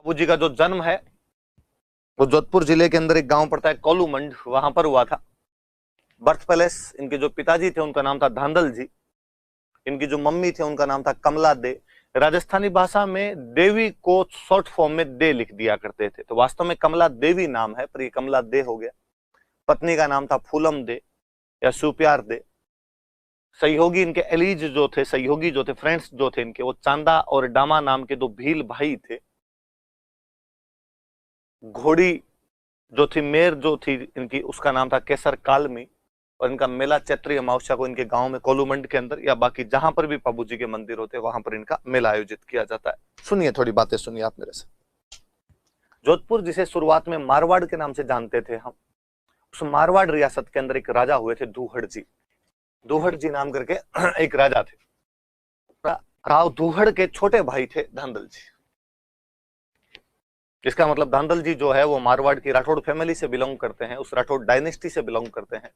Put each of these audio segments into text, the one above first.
बाबू जी का जो जन्म है वो जोधपुर जिले के अंदर एक गांव पड़ता है कोलूमंड, वहां पर हुआ था। बर्थ पैलेस, इनके जो पिताजी थे उनका नाम था धांधल जी, इनकी जो मम्मी थे उनका नाम था कमला दे। राजस्थानी भाषा में देवी को शॉर्ट फॉर्म में दे लिख दिया करते थे, तो वास्तव में कमला देवी नाम है पर ये कमला दे हो गया। पत्नी का नाम था फूलम दे या सुप्यार दे। सहयोगी इनके एलीज जो थे, सहयोगी जो थे, फ्रेंड्स जो थे इनके, वो चांदा और डामा नाम के दो भील भाई थे। घोड़ी जो थी, मेर जो थी इनकी, उसका नाम था केसर कालमी। और इनका मेला चैत्री अमावस्या को इनके गांव में कोलूमंड के अंदर या बाकी जहां पर भी बाबू जी के मंदिर होते हैं वहां पर इनका मेला आयोजित किया जाता है। सुनिए, थोड़ी बातें सुनिए आप मेरे से। जोधपुर जिसे शुरुआत में मारवाड़ के नाम से जानते थे हम, उस मारवाड़ रियासत के अंदर एक राजा हुए थे दूहड़ जी। दूहड़ जी नाम करके एक राजा थे। राव दूहड़ के छोटे भाई थे धांधल जी। इसका मतलब धांधल जी जो है वो मारवाड़ की राठौड़ फैमिली से बिलोंग करते हैं, उस राठौड़ डायनेस्टी से बिलोंग करते हैं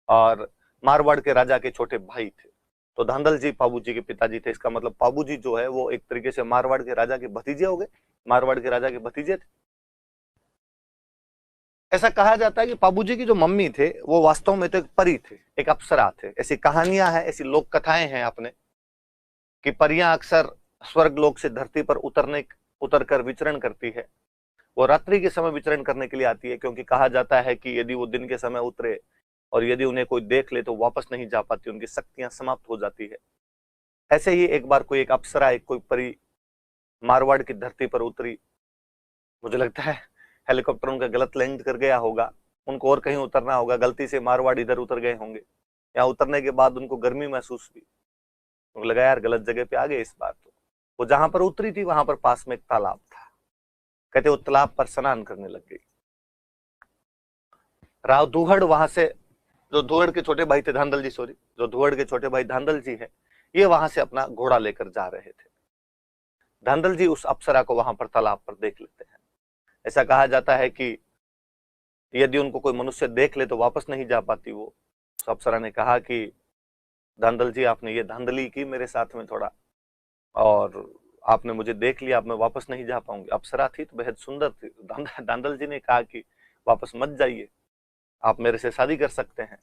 और मारवाड़ के राजा के छोटे भाई थे। तो धांधल जी पाबू जी के पिताजी थे। इसका मतलब पाबू जी जो है वो एक तरीके से मारवाड़ के राजा के भतीजे हो गए, मारवाड़ के राजा के भतीजे थे। ऐसा कहा जाता है कि पाबू जी की जो मम्मी थे वो वास्तव में तो एक परी थे, एक अप्सरा थे। ऐसी कहानियां हैं, ऐसी लोक कथाएं हैं अपने कि परियां अक्सर स्वर्ग लोक से धरती पर उतर कर विचरण करती है। वो रात्रि के समय विचरण करने के लिए आती है, क्योंकि कहा जाता है कि यदि वो दिन के समय उतरे और यदि उन्हें कोई देख ले तो वापस नहीं जा पाती, उनकी शक्तियां समाप्त हो जाती है। ऐसे ही एक बार कोई एक अप्सरा, एक कोई परी मारवाड़ की धरती पर उतरी। मुझे लगता है हेलीकॉप्टर उनका गलत लैंड कर गया होगा, उनको और कहीं उतरना होगा, गलती से मारवाड़ इधर उतर गए होंगे। या उतरने के बाद उनको गर्मी महसूस हुई, उनको लगा यार गलत जगह पे आ गए इस बार। तो वो जहां पर उतरी थी वहां पर पास में एक तालाब था। कहते वो तालाब पर स्नान करने लग गई। राव दूहड़ वहां से, जो धुअड़ के छोटे भाई थे धांधल जी, सॉरी, जो धुअड़ के छोटे भाई धांधल जी है, ये वहां से अपना घोड़ा लेकर जा रहे थे। धांधल जी उस अप्सरा को वहां पर तालाब पर देख लेते हैं। ऐसा कहा जाता है कि यदि उनको कोई मनुष्य देख ले तो वापस नहीं जा पाती वो। उस अप्सरा ने कहा कि धांधल जी, आपने ये धांधली की मेरे साथ में थोड़ा, और आपने मुझे देख लिया, अब मैं वापस नहीं जा पाऊंगी। अप्सरा थी तो बेहद सुंदर थी। धांधल जी ने कहा कि वापस मत जाइए, आप मेरे से शादी कर सकते हैं।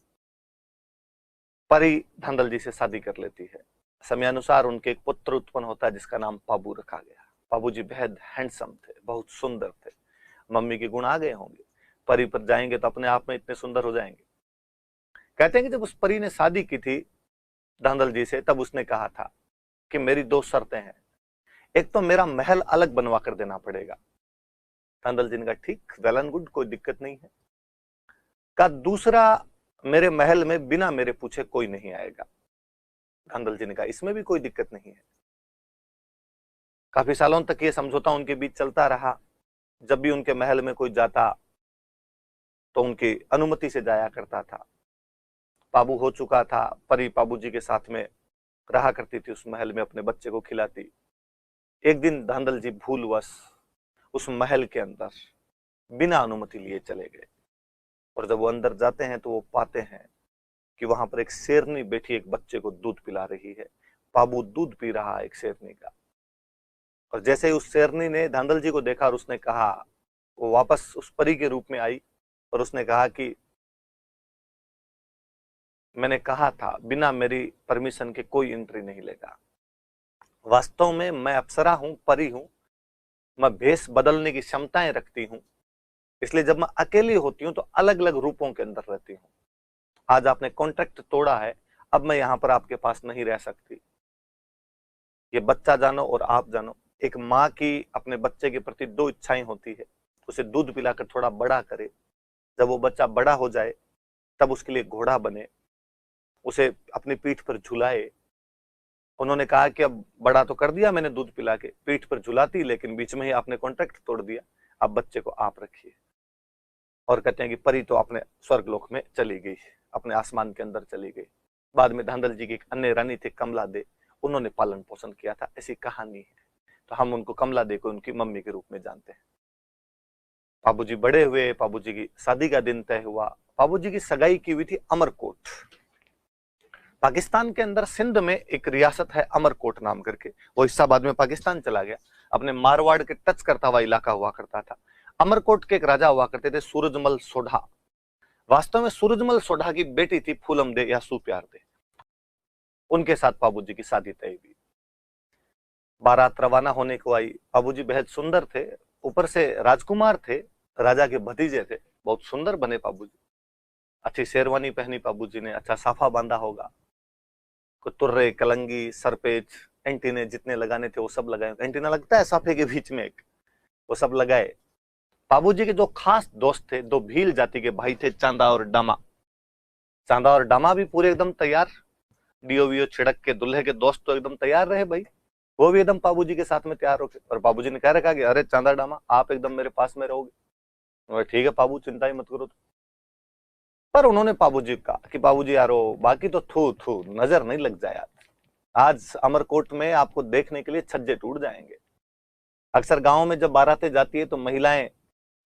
परी धांधल जी से शादी कर लेती है। समयानुसार उनके एक पुत्र उत्पन्न होता है जिसका नाम पाबू रखा गया। पाबू जी बेहद हैंडसम थे, बहुत सुंदर थे। मम्मी के गुण आ गए होंगे, परी पर जाएंगे तो अपने आप में इतने सुंदर हो जाएंगे। कहते हैं कि जब उस परी ने शादी की थी धांधल जी से, तब उसने कहा था कि मेरी दो शर्तें हैं। एक तो मेरा महल अलग बनवा कर देना पड़ेगा। धांधल जी ने कहा ठीक, वेल एंड गुड, कोई दिक्कत नहीं है। का दूसरा, मेरे महल में बिना मेरे पूछे कोई नहीं आएगा। धांधल जी ने कहा इसमें भी कोई दिक्कत नहीं है। काफी सालों तक ये समझौता उनके बीच चलता रहा। जब भी उनके महल में कोई जाता तो उनकी अनुमति से जाया करता था। पाबू हो चुका था, परी पाबू जी के साथ में रहा करती थी, उस महल में अपने बच्चे को खिलाती। एक दिन धांधल जी भूलवश उस महल के अंदर बिना अनुमति लिए चले गए, और जब वो अंदर जाते हैं तो वो पाते हैं कि वहां पर एक शेरनी बैठी एक बच्चे को दूध पिला रही है। पाबू दूध पी रहा है एक शेरनी का। और जैसे ही उस शेरनी ने धांधल जी को देखा और उसने कहा, वो वापस उस परी के रूप में आई और उसने कहा कि मैंने कहा था बिना मेरी परमिशन के कोई एंट्री नहीं लेगा। वास्तव में मैं अप्सरा हूं, परी हूं, मैं भेष बदलने की क्षमताएं रखती हूं, इसलिए जब मैं अकेली होती हूं तो अलग अलग रूपों के अंदर रहती हूं। आज आपने कॉन्ट्रैक्ट तोड़ा है, अब मैं यहां पर आपके पास नहीं रह सकती। ये बच्चा जानो और आप जानो, एक माँ की अपने बच्चे के प्रति दो इच्छाएं होती है। उसे दूध पिलाकर थोड़ा बड़ा करे, जब वो बच्चा बड़ा हो जाए तब उसके लिए घोड़ा बने, उसे अपनी पीठ पर झुलाए। उन्होंने कहा कि अब बड़ा तो कर दिया मैंने दूध पिला के, पीठ पर झुलाती, लेकिन बीच में ही आपने कॉन्ट्रैक्ट तोड़ दिया, अब बच्चे को आप रखिए। और कहते हैं कि परी तो अपने स्वर्गलोक में चली गई, अपने आसमान के अंदर चली गई। बाद में धांधल जी की एक अन्य रानी थी कमला दे, उन्होंने पालन पोषण किया था, ऐसी कहानी है। तो हम उनको कमला दे को उनकी मम्मी के रूप में जानते हैं। बाबूजी बड़े हुए, बाबूजी की शादी का दिन तय हुआ। बाबूजी की सगाई की हुई थी अमरकोट। पाकिस्तान के अंदर सिंध में एक रियासत है अमरकोट नाम करके, वो हिस्सा बाद में पाकिस्तान चला गया। अपने मारवाड़ के टच करता हुआ इलाका हुआ करता था। अमरकोट के एक राजा हुआ करते थे सूरजमल सोढ़ा। वास्तव में सूरजमल सोढ़ा की बेटी थी फूलम दे या सुप्यार दे। उनके साथ बाबूजी की शादी तय हुई। बारात रवाना होने को आई। बाबूजी बेहद सुंदर थे, ऊपर से राजकुमार थे, राजा के भतीजे थे, बहुत सुंदर बने बाबूजी। अच्छी शेरवानी पहनी बाबूजी ने, अच्छा साफा बांधा होगा, तुर्रे, कलंगी, सरपेच, एंटीने जितने लगाने थे वो सब लगाए। एंटीना लगता है साफे के बीच में एक, वो सब लगाए। बाबूजी के जो खास दोस्त थे, दो भील जाति के भाई थे, चांदा और डामा। चांदा और डामा भी पूरे एकदम तैयार, डीओ वीओ छिड़क के दूल्हे के दोस्त तो एकदम तैयार रहे भाई, वो भी एकदम बाबूजी के साथ में तैयार होके। और बाबूजी ने कह रखा कि अरे चांदा डामा आप एकदम मेरे पास में रहोगे। ठीक है बाबू, चिंता ही मत करो। पर उन्होंने बाबूजी कहा कि बाबूजी यारो बाकी तो थू थू नजर नहीं लग जाए, आज अमरकोट में आपको देखने के लिए छज्जे टूट जाएंगे। अक्सर गांव में जब बारातें जाती है तो महिलाएं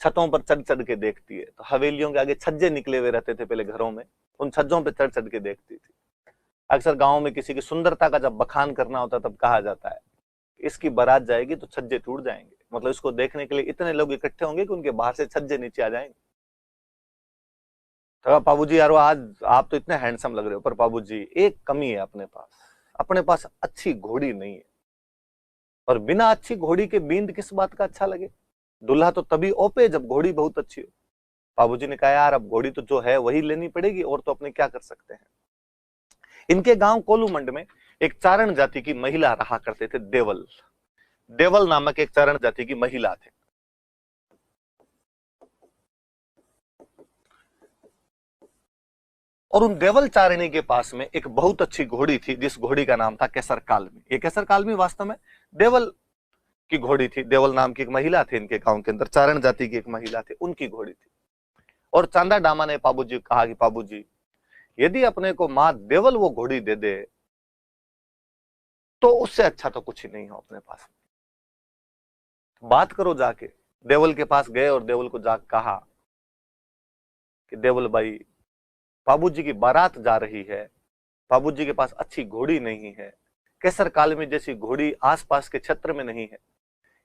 छतों पर चढ़ चढ़ के देखती है, तो हवेलियों के आगे छज्जे निकले हुए रहते थे पहले घरों में, उन छज्जों पर चढ़ चढ़ के देखती थी। अक्सर गांव में किसी की सुंदरता का जब बखान करना होता तब कहा जाता है इसकी बारात जाएगी तो छज्जे टूट जाएंगे, मतलब इसको देखने के लिए इतने लोग इकट्ठे होंगे कि उनके बाहर से छज्जे नीचे आ जाएंगे। तो बाबूजी यारो आज आप तो इतने हैंडसम लग रहे हो, पर बाबूजी एक कमी है अपने पास अच्छी घोड़ी नहीं है। और बिना अच्छी घोड़ी के बींद किस बात का अच्छा लगे? दूल्हा तो तभी ओपे जब घोड़ी बहुत अच्छी हो। बाबूजी ने कहा यार अब घोड़ी तो जो है वही लेनी पड़ेगी, और तो अपने क्या कर सकते हैं। इनके गांव कोलूमंड में एक चारण जाति की महिला रहा करते थे, देवल। देवल नामक एक चारण जाति की महिला थे। और उन देवल चारिणी के पास में एक बहुत अच्छी घोड़ी थी, जिस घोड़ी का नाम था केसर कालमी। ये केसर कालमी वास्तव में देवल की घोड़ी थी। देवल नाम की एक महिला थी इनके गांव के अंदर, चारण जाति की एक महिला थी, उनकी घोड़ी थी। और चांदा डामा ने बाबूजी कहा कि बाबूजी यदि अपने को मां देवल वो घोड़ी दे दे तो उससे अच्छा तो कुछ ही नहीं हो अपने पास। बात करो जाके। देवल के पास गए और देवल को जाकर कहा कि देवल भाई बाबूजी की बारात जा रही है, बाबूजी के पास अच्छी घोड़ी नहीं है, केसर कालमी जैसी घोड़ी आसपास के क्षेत्र में नहीं है।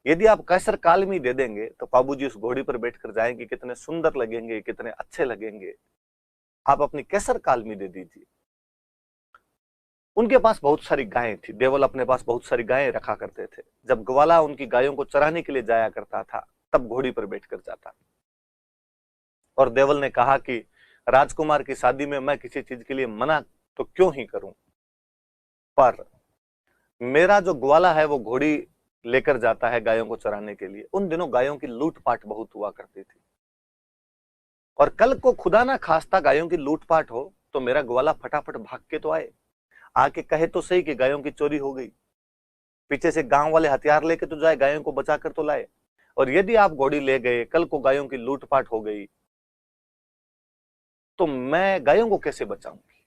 यदि आप केसर कालमी दे देंगे तो बाबूजी उस घोड़ी पर बैठकर जाएंगे, कितने सुंदर लगेंगे, कितने अच्छे लगेंगे। आप अपनी केसर कालमी दे दीजिए। उनके पास बहुत सारी गायें थी। देवल अपने पास बहुत सारी गायें रखा करते थे। जब ग्वाला उनकी गायों को चराने के लिए जाया करता था तब घोड़ी पर बैठकर जाता। और देवल ने कहा कि राजकुमार की शादी में मैं किसी चीज के लिए मना तो क्यों ही करूं, पर मेरा जो ग्वाला है वो घोड़ी लेकर जाता है गायों को चराने के लिए। उन दिनों गायों की लूटपाट बहुत हुआ करती थी, और कल को खुदा ना खास्ता गायों की लूटपाट हो तो मेरा ग्वाला फटाफट भाग के तो आए, आके कहे तो सही कि गायों की चोरी हो गई, पीछे से गांव वाले हथियार लेके तो जाए, गायों को बचा कर तो लाए। और यदि आप घोड़ी ले गए, कल को गायों की लूटपाट हो गई तो मैं गायों को कैसे बचाऊंगी।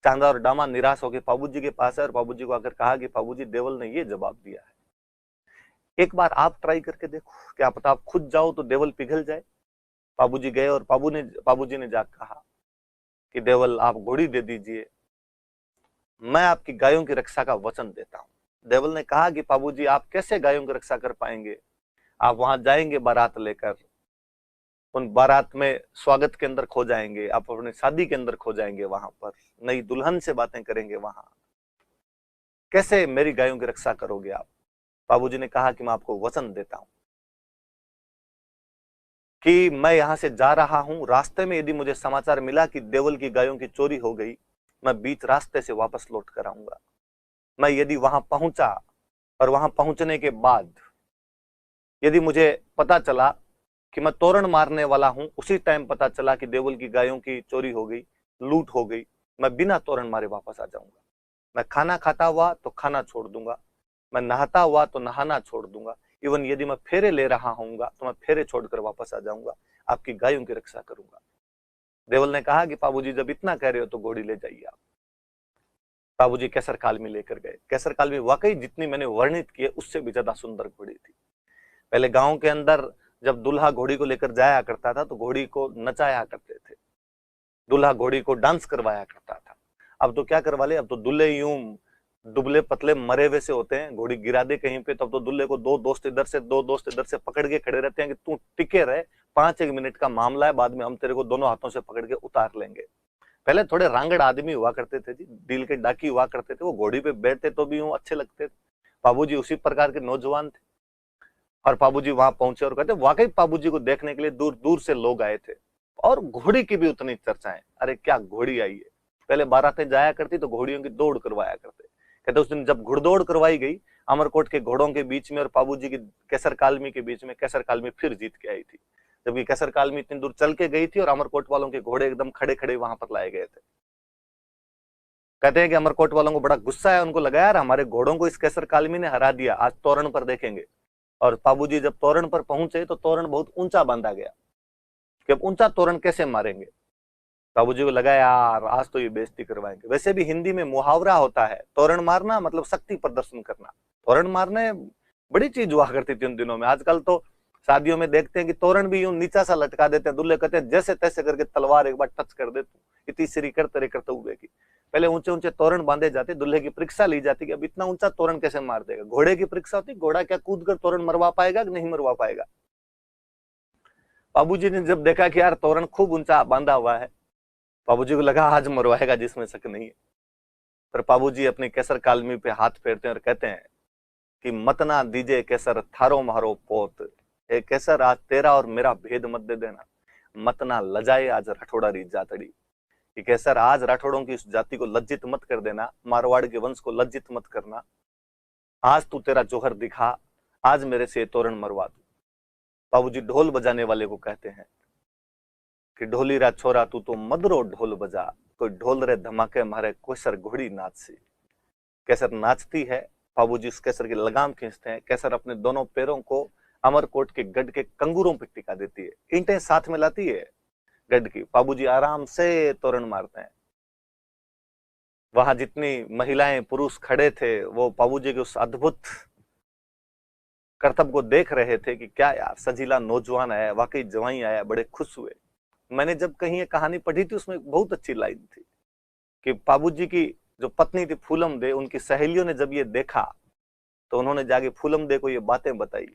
चांदा और डामा निराश होकर बाबूजी के पास है और बाबूजी को आकर कहा कि बाबूजी देवल ने ये जवाब दिया है, एक बार आप ट्राई करके देखो, क्या पता आप खुद जाओ तो देवल पिघल जाए। बाबूजी गए और बाबूजी ने जाकर कहा कि देवल आप घोड़ी दे दीजिए, मैं आपकी गायों की रक्षा का वचन देता हूं। देवल ने कहा कि बाबूजी आप कैसे गायों की रक्षा कर पाएंगे, आप वहां जाएंगे बारात लेकर, उन बारात में स्वागत के अंदर खो जाएंगे, आप अपनी शादी के अंदर खो जाएंगे, वहां पर नई दुल्हन से बातें करेंगे, वहां कैसे मेरी गायों की रक्षा करोगे आप। बाबूजी ने कहा कि मैं आपको वचन देता हूं कि मैं यहां से जा रहा हूं, रास्ते में यदि मुझे समाचार मिला कि देवल की गायों की चोरी हो गई, मैं बीच रास्ते से वापस लौट कर आऊंगा। मैं यदि वहां पहुंचा और वहां पहुंचने के बाद यदि मुझे पता चला कि मैं तोरण मारने वाला हूं, उसी टाइम पता चला कि देवल की गायों की चोरी हो गई, लूट हो गई, मैं बिना तोरण मारे वापस आ जाऊंगा। मैं खाना खाता हुआ तो खाना छोड़ दूंगा, मैं नहाता हुआ तो नहाना छोड़ दूंगा, इवन यदि मैं फेरे ले रहा हूंगा तो मैं फेरे छोड़कर वापस आ जाऊंगा, आपकी गायों की रक्षा करूंगा। देवल ने कहा कि बाबूजी जब इतना कह रहे हो तो घोड़ी ले जाइए आप। बाबूजी केसर कालमी लेकर गए। केसर कालमी वाकई जितनी मैंने वर्णित की है उससे भी ज्यादा सुंदर घोड़ी थी। पहले गांव के अंदर जब दूल्हा घोड़ी को लेकर जाया करता था तो घोड़ी को नचाया करते थे, दूल्हा घोड़ी को डांस करवाया करता था। अब तो क्या करवा ले, अब तो दूल्हे यूं दुबले पतले मरे हुए से होते हैं, घोड़ी गिरा दे कहीं पे तब तो दुल्हे को दो दोस्त इधर से पकड़ के खड़े रहते हैं कि तू टिके रहे, 5 एक मिनट का मामला है, बाद में हम तेरे को दोनों हाथों से पकड़ के उतार लेंगे। पहले थोड़े रांगड़ आदमी हुआ करते थे जी, दिल के डाकी हुआ करते थे, वो घोड़ी पे बैठते तो भी अच्छे लगते थे। बाबूजी उसी प्रकार के नौजवान थे। और बाबूजी वहां पहुंचे और कहते वाकई बाबूजी को देखने के लिए दूर दूर से लोग आए थे। और घोड़ी की भी उतनी चर्चाएं, अरे क्या घोड़ी आई है। पहले बारातें जाया करती तो घोड़ियों की दौड़ करवाया करते। कहते उस दिन जब घुड़दौड़ करवाई गई अमरकोट के घोड़ों के बीच में और बाबूजी की केसर कालमी के बीच में, केसर कालमी फिर जीत के आई थी। जबकि केसर कालमी इतनी दूर चल के गई थी और अमरकोट वालों के घोड़े एकदम खड़े खड़े वहां पर लाए गए थे। कहते हैं कि अमरकोट वालों को बड़ा गुस्सा है, उनको लगा यार हमारे घोड़ों को इस केसर कालमी ने हरा दिया, आज तोरण पर देखेंगे। और बाबूजी जब तोरण पर पहुंचे तो तोरण बहुत ऊंचा बांधा गया कि अब ऊंचा तोरण कैसे मारेंगे। बाबूजी को लगा यार आज तो ये बेइज्जती करवाएंगे। वैसे भी हिंदी में मुहावरा होता है, तोरण मारना मतलब शक्ति प्रदर्शन करना। तोरण मारने बड़ी चीज हुआ करती थी उन दिनों में। आजकल तो शादियों में देखते हैं कि तोरण भी यूं नीचा सा लटका देते हैं, दूल्हे कहते हैं जैसे तैसे करके तलवार एक बार टच कर दे तू, इतनी सिरी करते हुए की। पहले ऊंचे ऊंचे तोरण बांधे जाते, दूल्हे की परीक्षा ली जाती कि अब इतना ऊंचा तोरण कैसे मार देगा। घोड़े की परीक्षा होती, घोड़ा क्या कूद कर तोरण मरवा पाएगा कि नहीं मरवा पाएगा। बाबूजी ने जब देखा कि यार तोरण खूब ऊंचा बांधा हुआ है, बाबूजी को लगा आज मरवाएगा जिसमें शक नहीं है। पर बाबूजी अपनी केसर कालमी पे हाथ फेरते हैं और कहते हैं कि मत ना दीजे केसर थारो मारो पोत, ए केसर आज तेरा और मेरा भेद मत दे देना, मत ना लजाए आज राठौड़ारी जातड़ी। कि केसर आज राठौड़ों की उस जाति को लज्जित मत कर देना, मारवाड़ के वंश को लज्जित मत करना, आज तू तेरा जोहर दिखा, आज मेरे से तोरण मरवा दू। बाबूजी ढोल बजाने वाले को कहते हैं कि ढोली रा छोरा तू तो मदरो ढोल बजा, कोई ढोल रे धमाके मारे केसर घोड़ी नाच सी। केसर नाचती है, बाबूजी उस केसर की लगाम खींचते हैं, केसर अपने दोनों पैरों को अमरकोट के गढ़ के कंगूरों पर टिका देती है, ईंटें साथ में लाती है गढ़ की। बाबूजी आराम से तोरण मारते हैं। वहां जितनी महिलाएं पुरुष खड़े थे वो बाबूजी के उस अद्भुत करतब को देख रहे थे कि क्या यार सजीला नौजवान आया, वाकई जवाई आया, बड़े खुश हुए। मैंने जब कहीं ये कहानी पढ़ी थी उसमें बहुत अच्छी लाइन थी कि बाबूजी की जो पत्नी थी फूलम दे, उनकी सहेलियों ने जब ये देखा तो उन्होंने जाके फूलम दे को ये बातें बताई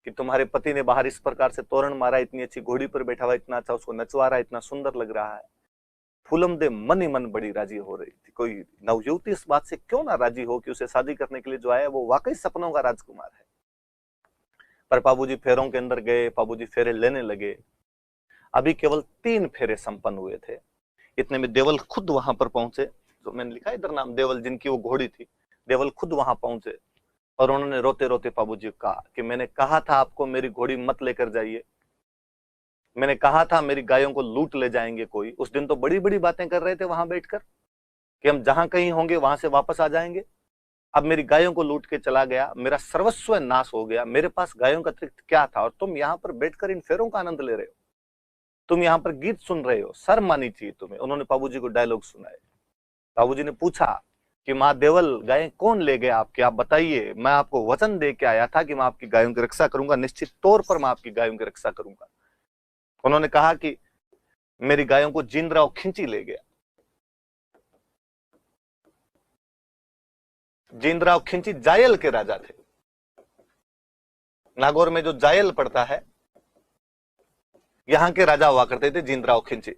कि तुम्हारे पति ने बाहर इस प्रकार से तोरण मारा, इतनी अच्छी घोड़ी पर बैठा हुआ, इतना अच्छा उसको नचवा रहा है, इतना सुंदर लग रहा है। फूलम दे मन ही मन बड़ी राजी हो रही थी। कोई नवयुवती इस बात से क्यों ना राजी हो कि उसे शादी करने के लिए जो आया वो वाकई सपनों का राजकुमार है। पर बाबूजी फेरों के अंदर गए, बाबूजी फेरे लेने लगे। अभी केवल 3 फेरे संपन्न हुए थे। इतने में देवल खुद वहां पर पहुंचे, जो मैंने लिखा इधर नाम देवल, जिनकी वो घोड़ी थी। देवल खुद वहां पहुंचे और उन्होंने रोते रोते बाबूजी को कहा कि मैंने कहा था आपको मेरी घोड़ी मत लेकर जाइए, मैंने कहा था मेरी गायों को लूट ले जाएंगे कोई। उस दिन तो बड़ी बड़ी बातें कर रहे थे वहां बैठकर कि हम जहां कहीं होंगे वहां से वापस आ जाएंगे। अब मेरी गायों को लूट के चला गया, मेरा सर्वस्व नाश हो गया, मेरे पास गायों का अतिरिक्त क्या था, और तुम यहाँ पर बैठकर इन फेरों का आनंद ले रहे हो, तुम यहाँ पर गीत सुन रहे हो, शर्म आनी चाहिए तुम्हें। उन्होंने बाबूजी को डायलॉग सुनाए। बाबूजी ने पूछा कि माँ देवल गायें कौन ले गए आपके, आप बताइए। मैं आपको वचन दे के आया था कि मैं आपकी गायों की रक्षा करूंगा, निश्चित तौर पर मैं आपकी गायों की रक्षा करूंगा। उन्होंने कहा कि मेरी गायों को जींदराव खिंची ले गया। जींदराव खिंची जायल के राजा थे। नागौर में जो जायल पड़ता है यहां के राजा हुआ करते थे जींदराव खिंची।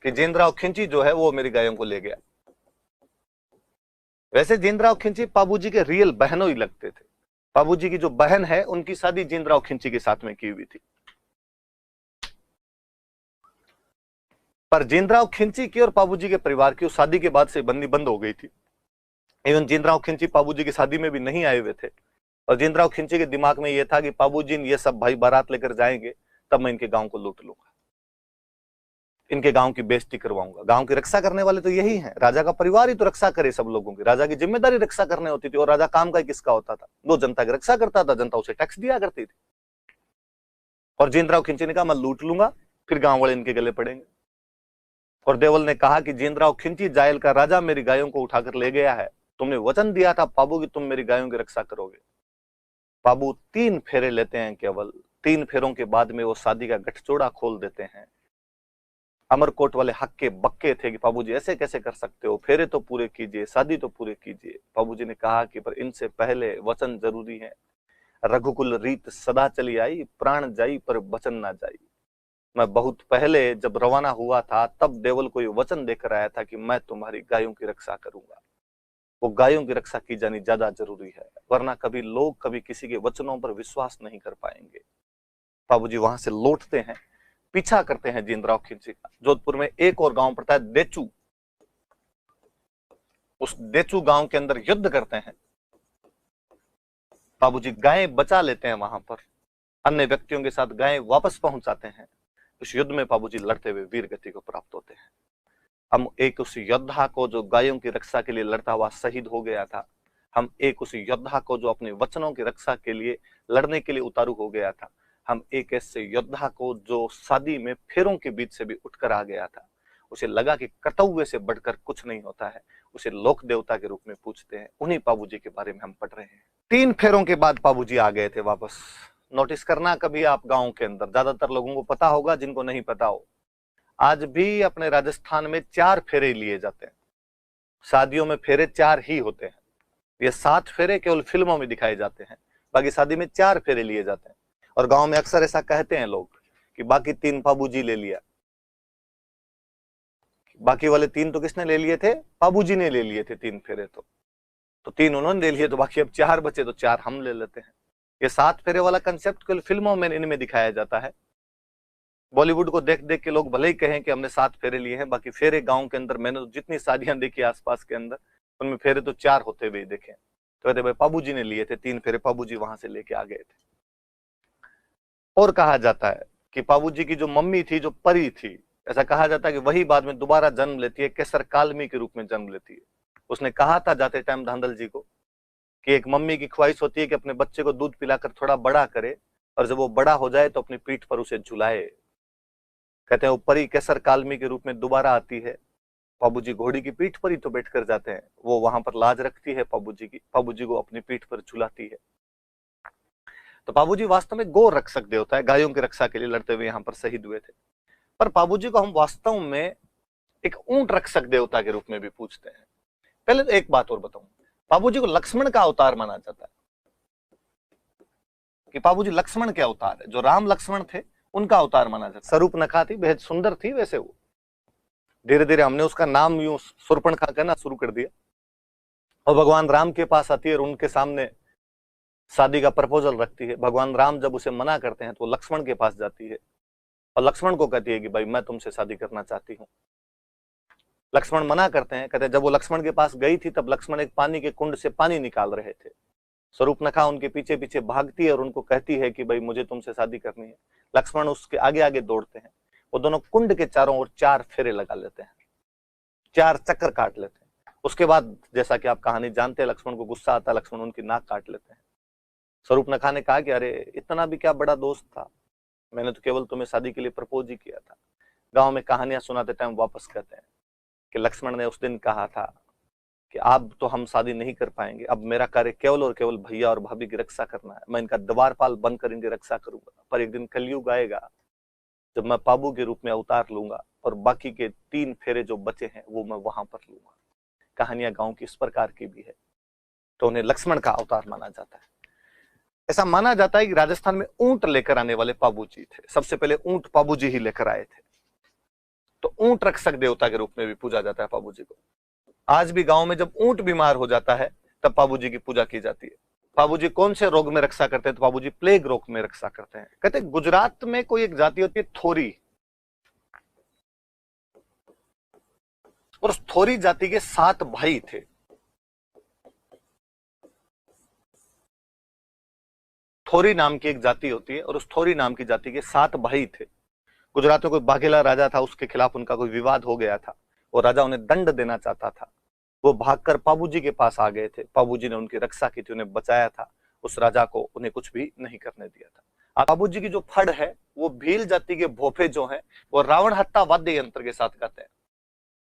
कि जींदराव खिंची जो है वो मेरी गायों को ले गया। वैसे जींदराव खिंची बाबूजी के रियल बहनों ही लगते थे। बाबूजी की जो बहन है उनकी शादी जींदराव खिंची के साथ में की हुई थी। पर जींदराव खिंची की और बाबूजी के परिवार की उस शादी के बाद से बंदी बंद हो गई थी। इवन जींदराव खिंची बाबूजी की शादी में भी नहीं आए हुए थे। और जींदराव खिंची के दिमाग में यह था कि बाबूजी ये सब भाई बारात लेकर जाएंगे तब मैं इनके गांव को लूट लूंगा, इनके गांव की बेइज्जती करवाऊंगा। गांव की रक्षा करने वाले तो यही हैं, राजा का परिवार ही तो रक्षा करे सब लोगों की। राजा की जिम्मेदारी रक्षा करने होती थी। और राजा काम का किसका होता था, वो जनता की रक्षा करता था, जनता उसे टैक्स दिया करती थी। और जींदराव खिंची ने कहा मैं लूट लूंगा, फिर गांव वाले इनके गले पड़ेंगे। और देवल ने कहा कि जींदराव खिंची जायल का राजा मेरी गायों को उठाकर ले गया है, तुमने वचन दिया था बाबू कि तुम मेरी गायों की रक्षा करोगे। बाबू 3 फेरे लेते हैं, केवल 3 फेरों के बाद में वो शादी का गठजोड़ा खोल देते हैं। अमरकोट वाले हक्के बक्के थे कि बाबूजी ऐसे कैसे कर सकते हो, फेरे तो पूरे कीजिए, शादी तो पूरे कीजिए। बाबूजी ने कहा कि पर इनसे पहले वचन जरूरी है। रघुकुल रीत सदा चली आई, प्राण जाई पर वचन ना जाई। मैं बहुत पहले जब रवाना हुआ था तब देवल को ये वचन देकर आया था कि मैं तुम्हारी गायों की रक्षा करूंगा। वो गायों की रक्षा की जानी ज्यादा जरूरी है, वरना कभी लोग कभी किसी के वचनों पर विश्वास नहीं कर पाएंगे। बाबूजी वहां से लौटते हैं, पीछा करते हैं जींदराव खिलजी का। जोधपुर में एक और गांव पड़ता है देचू। उस देचू गांव के अंदर युद्ध करते हैं। बाबूजी गायें बचा लेते हैं वहां पर, अन्य व्यक्तियों के साथ गायें वापस पहुंचाते हैं। उस युद्ध में बाबूजी लड़ते हुए वीर गति को प्राप्त होते हैं। हम एक उस योद्धा को जो गायों की रक्षा के लिए लड़ता हुआ शहीद हो गया था, हम एक उस योद्धा को जो अपने वचनों की रक्षा के लिए लड़ने के लिए उतारू हो गया था, हम एक ऐसे योद्धा को जो शादी में फेरों के बीच से भी उठकर आ गया था, उसे लगा कि कर्तव्य से बढ़कर कुछ नहीं होता है, उसे लोक देवता के रूप में पूछते हैं। उन्हीं बाबूजी के बारे में हम पढ़ रहे हैं। 3 फेरों के बाद बाबूजी आ गए थे वापस। नोटिस करना कभी आप गांव के अंदर, ज्यादातर लोगों को पता होगा, जिनको नहीं पता हो, आज भी अपने राजस्थान में 4 फेरे लिए जाते हैं। शादियों में फेरे 4 ही होते हैं। ये 7 फेरे केवल फिल्मों में दिखाए जाते हैं, बाकी शादी में 4 फेरे लिए जाते हैं। और गांव में अक्सर ऐसा कहते हैं लोग कि बाकी 3 बाबूजी ले लिया। बाकी वाले 3 तो किसने ले लिए थे? बाबूजी ने ले लिए थे 3 फेरे। तो 3 उन्होंने ले लिए, तो बाकी अब 4 बचे, तो 4 हम ले लेते हैं। ये 7 फेरे वाला कंसेप्ट केवल फिल्मों में इनमें दिखाया जाता है। बॉलीवुड को देख देख के लोग भले ही कहें कि हमने 7 फेरे लिए हैं, बाकी फेरे गांव के अंदर मैंने तो जितनी शादियां देखी आसपास के अंदर, उनमें फेरे तो 4 होते हुए देखे। तो कहते भाई बाबूजी ने लिए थे 3 फेरे, बाबूजी वहां से लेके आ गए थे। और कहा जाता है कि बाबूजी की जो मम्मी थी, जो परी थी, ऐसा कहा जाता है कि वही बाद में दोबारा जन्म लेती है, केसर कालमी के रूप में जन्म लेती है। उसने कहा था जाते टाइम धांधल जी को कि एक मम्मी की ख्वाहिश होती है कि अपने बच्चे को दूध पिलाकर थोड़ा बड़ा करे, और जब वो बड़ा हो जाए तो अपनी पीठ पर उसे झुलाए। कहते हैं वो परी केसर कालमी के रूप में दोबारा आती है। बाबूजी घोड़ी की पीठ पर ही तो बैठ कर जाते हैं, वो वहां पर लाज रखती है बाबूजी की, बाबूजी को अपनी पीठ पर झुलाती है। तो बाबूजी वास्तव में गौ रक्षक देवता है, गायों की रक्षा के लिए लड़ते हुए यहाँ पर शहीद हुए थे। पर बाबूजी को हम वास्तव में एक ऊंट रक्षक देवता के रूप में भी पूछते हैं। पहले तो एक बात और बताऊं, बाबूजी को लक्ष्मण का अवतार माना जाता है कि बाबूजी लक्ष्मण के अवतार है। जो राम लक्ष्मण थे उनका अवतार माना जाता है। स्वरूपनखा थी, बेहद सुंदर थी। वैसे वो धीरे धीरे हमने उसका नाम यूं शूर्पणखा कहना शुरू कर दिया, और भगवान राम के पास आती है और उनके सामने शादी का प्रपोजल रखती है। भगवान राम जब उसे मना करते हैं तो वो लक्ष्मण के पास जाती है और लक्ष्मण को कहती है कि भाई मैं तुमसे शादी करना चाहती हूँ। लक्ष्मण मना करते हैं। कहते हैं जब वो लक्ष्मण के पास गई थी तब लक्ष्मण एक पानी के कुंड से पानी निकाल रहे थे। स्वरूपनखा उनके पीछे पीछे भागती है और उनको कहती है कि भाई मुझे तुमसे शादी करनी है। लक्ष्मण उसके आगे आगे दौड़ते हैं। वो दोनों कुंड के चारों ओर 4 फेरे लगा लेते हैं, 4 चक्कर काट लेते हैं। उसके बाद जैसा कि आप कहानी जानते हैं, लक्ष्मण को गुस्सा आता है, लक्ष्मण उनकी नाक काट लेते हैं। स्वरूपनखा ने कहा कि अरे इतना भी क्या बड़ा दोस्त था, मैंने तो केवल तुम्हें शादी के लिए प्रपोज ही किया था। गांव में कहानियां सुनाते टाइम वापस कहते हैं कि लक्ष्मण ने उस दिन कहा था कि अब तो हम शादी नहीं कर पाएंगे, अब मेरा कार्य केवल और केवल भैया और भाभी की रक्षा करना है। मैं इनका द्वारपाल बनकर इनकी रक्षा करूंगा, पर एक दिन कलयुग आएगा जब मैं पाबू के रूप में अवतार लूंगा और बाकी के 3 फेरे जो बचे हैं वो मैं वहां पर लूंगा। कहानियां गांव की इस प्रकार की भी है, तो उन्हें लक्ष्मण का अवतार माना जाता है। ऐसा माना जाता है कि राजस्थान में ऊंट लेकर आने वाले बाबूजी थे। सबसे पहले ऊंट बाबूजी ही लेकर आए थे, तो ऊंट रक्षक देवता के रूप में भी पूजा जाता है बाबूजी को। आज भी गांव में जब ऊंट बीमार हो जाता है तब बाबूजी की पूजा की जाती है। बाबूजी कौन से रोग में रक्षा करते हैं? तो बाबूजी प्लेग रोग में रक्षा करते हैं। कहते हैं गुजरात में कोई एक जाति होती है थोरी, और उस थोरी जाति के 7 भाई थे। थोरी नाम की एक जाति होती है और उस थोरी नाम की जाति के 7 भाई थे। गुजरात में कोई बाघेला राजा था, उसके खिलाफ उनका कोई विवाद हो गया था और राजा उन्हें दंड देना चाहता था। वो भागकर बाबूजी के पास आ गए थे, बाबूजी ने उनकी रक्षा की थी, उन्हें बचाया था। उस राजा को उन्हें कुछ भी नहीं करने दिया था। बाबूजी की जो फड़ है वो भील जाति के भोपे जो है वो रावण हत्ता वाद्य यंत्र के साथ गाते हैं।